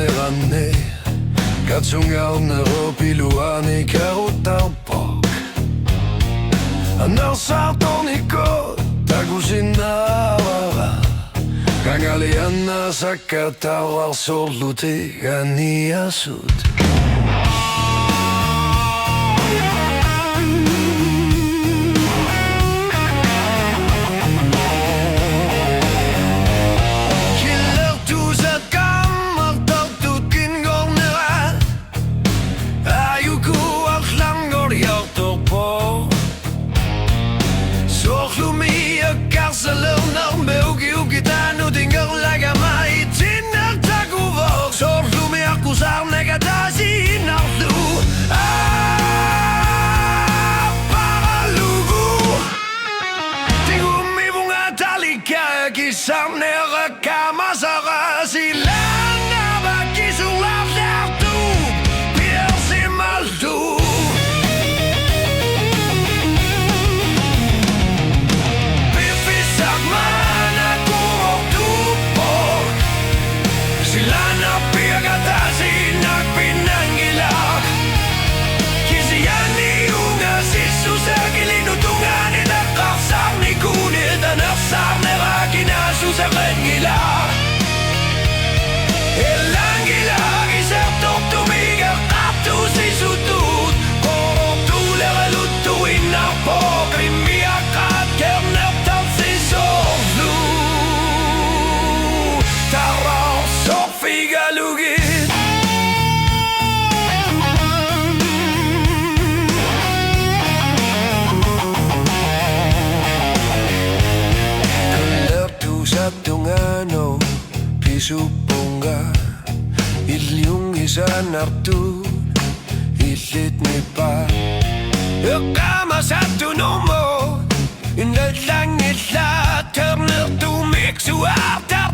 내갔네 가총가 없네로 비루하니 가로타복 널 도니까 다구신 나와라 강알리안 나사카타와 솔루티 아니아숫 Kisam nere kamasara silana bakisular lartu piersi maltu Bifisak mana kuroktu por silana piagatasi nagpinangilak Kisiani unga sisu sa gilinutungan inakasar ni kunit anasar Sa kanyila Ilang ilang isartok tumiga kapto si sutut Korok tulera lutuin na po Krimiakat kernaptal si soflu Taraw sok figalugit Tungano pisupunga ilyong isan artu ilit ni pa Kama sa tuno mo Inat lang itla Terner tumik suartar